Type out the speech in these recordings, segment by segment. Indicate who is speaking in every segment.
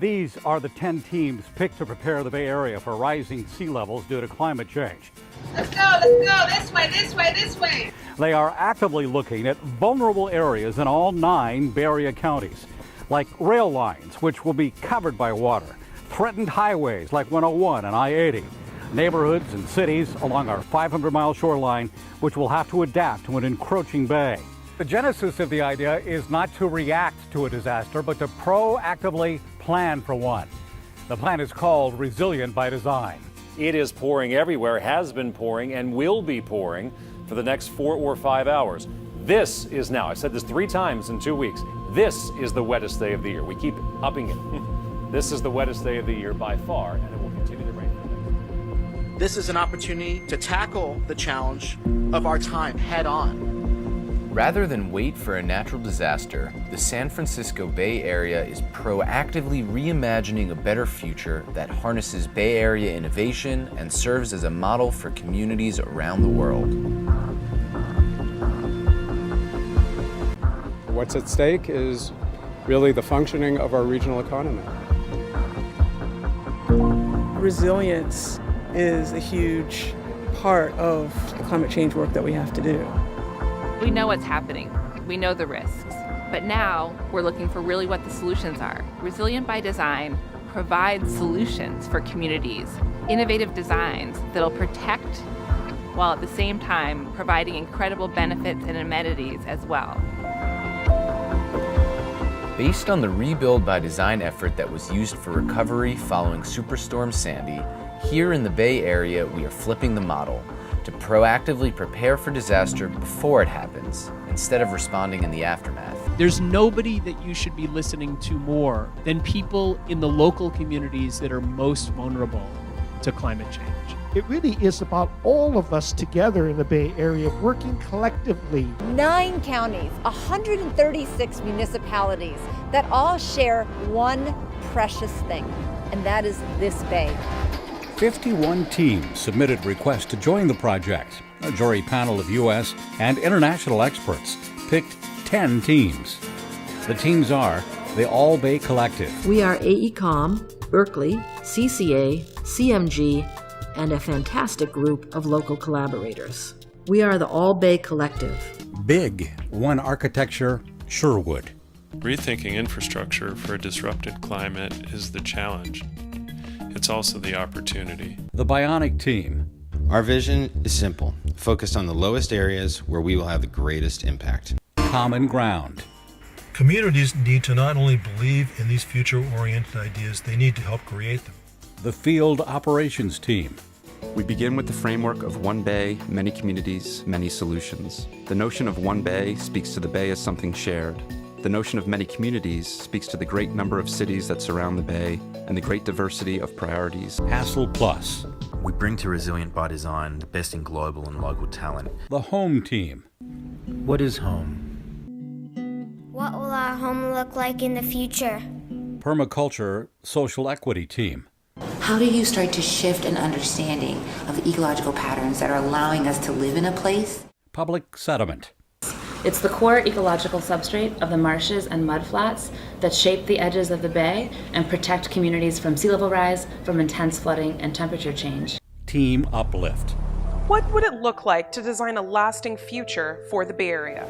Speaker 1: These are the 10 teams picked to prepare the Bay Area for rising sea levels due to climate change.
Speaker 2: Let's go, this way, this way, this way.
Speaker 1: They are actively looking at vulnerable areas in all 9 Bay Area counties, like rail lines, which will be covered by water, threatened highways like 101 and I-80, neighborhoods and cities along our 500-mile shoreline, which will have to adapt to an encroaching bay. The genesis of the idea is not to react to a disaster, but to proactively plan for one. The plan is called Resilient by Design.
Speaker 3: It is pouring everywhere, has been pouring, and will be pouring for the next 4 or 5 hours. This is now, I've said this 3 times in 2 weeks, this is the wettest day of the year. We keep upping it. This is the wettest day of the year by far, and it will continue to rain.
Speaker 4: This is an opportunity to tackle the challenge of our time head on.
Speaker 5: Rather than wait for a natural disaster, the San Francisco Bay Area is proactively reimagining a better future that harnesses Bay Area innovation and serves as a model for communities around the world.
Speaker 6: What's at stake is really the functioning of our regional economy.
Speaker 7: Resilience is a huge part of the climate change work that we have to do.
Speaker 8: We know what's happening. We know the risks. But now we're looking for really what the solutions are. Resilient by Design provides solutions for communities, innovative designs that'll protect while at the same time providing incredible benefits and amenities as well.
Speaker 5: Based on the Rebuild by Design effort that was used for recovery following Superstorm Sandy, here in the Bay Area we are flipping the model to proactively prepare for disaster before it happens, instead of responding in the aftermath.
Speaker 9: There's nobody that you should be listening to more than people in the local communities that are most vulnerable to climate change.
Speaker 10: It really is about all of us together in the Bay Area working collectively.
Speaker 11: 9 counties, 136 municipalities that all share one precious thing, and that is this bay.
Speaker 1: 51 teams submitted requests to join the project. A jury panel of U.S. and international experts picked 10 teams. The teams are the All Bay Collective.
Speaker 12: We are AECOM, Berkeley, CCA, CMG, and a fantastic group of local collaborators. We are the All Bay Collective.
Speaker 1: Big, One Architecture, Sherwood.
Speaker 13: Rethinking infrastructure for a disrupted climate is the challenge. It's also the opportunity.
Speaker 1: The Bionic Team.
Speaker 14: Our vision is simple, focused on the lowest areas where we will have the greatest impact.
Speaker 1: Common Ground.
Speaker 15: Communities need to not only believe in these future-oriented ideas, they need to help create them.
Speaker 1: The Field Operations Team.
Speaker 16: We begin with the framework of one bay, many communities, many solutions. The notion of one bay speaks to the bay as something shared. The notion of many communities speaks to the great number of cities that surround the bay and the great diversity of priorities.
Speaker 1: Hassle Plus.
Speaker 17: We bring to Resilient by Design the best in global and local talent.
Speaker 1: The Home Team.
Speaker 17: What is home?
Speaker 18: What will our home look like in the future?
Speaker 1: Permaculture Social Equity Team.
Speaker 19: How do you start to shift an understanding of the ecological patterns that are allowing us to live in a place?
Speaker 1: Public Sediment.
Speaker 20: It's the core ecological substrate of the marshes and mudflats that shape the edges of the bay and protect communities from sea level rise, from intense flooding and temperature change.
Speaker 1: Team Uplift.
Speaker 2: What would it look like to design a lasting future for the Bay Area?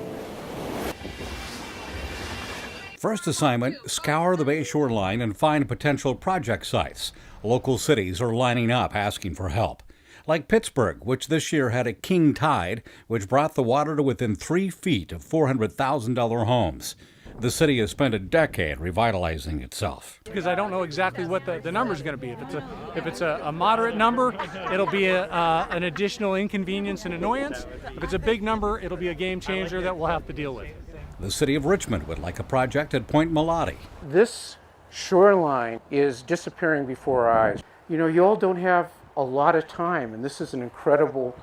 Speaker 1: First assignment, scour the bay shoreline and find potential project sites. Local cities are lining up asking for help. Like Pittsburgh, which this year had a king tide, which brought the water to within 3 feet of $400,000 homes. The city has spent a decade revitalizing itself.
Speaker 3: Because I don't know exactly what the number is going to be. If it's a moderate number, it'll be an additional inconvenience and annoyance. If it's a big number, it'll be a game changer that we'll have to deal with.
Speaker 1: The city of Richmond would like a project at Point Melati.
Speaker 6: This shoreline is disappearing before our eyes. You know, you all don't have a lot of time, and this is an incredible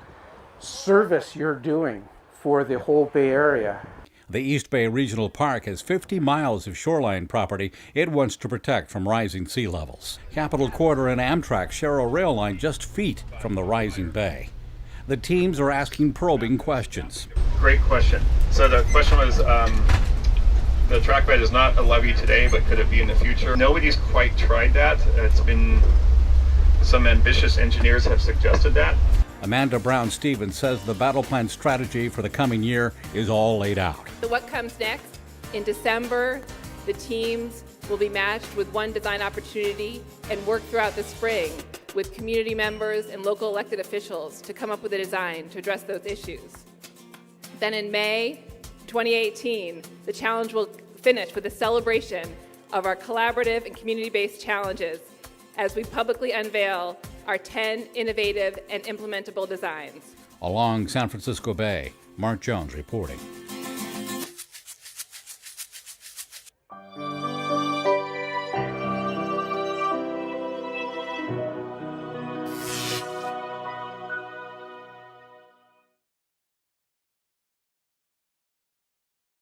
Speaker 6: service you're doing for the whole Bay Area.
Speaker 1: The East Bay Regional Park has 50 miles of shoreline property it wants to protect from rising sea levels. Capitol Quarter and Amtrak share a rail line just feet from the rising bay. The teams are asking probing questions.
Speaker 6: Great question. So the question was,
Speaker 21: The track bed is not a levee today, but could it be in the future? Nobody's quite tried that. It's been, some ambitious engineers have suggested that.
Speaker 1: Amanda Brown-Stevens says the battle plan strategy for the coming year is all laid out.
Speaker 8: So what comes next? In December, the teams will be matched with one design opportunity and work throughout the spring with community members and local elected officials to come up with a design to address those issues. Then in May 2018, the challenge will finish with a celebration of our collaborative and community-based challenges as we publicly unveil our 10 innovative and implementable designs.
Speaker 1: Along San Francisco Bay, Mark Jones reporting.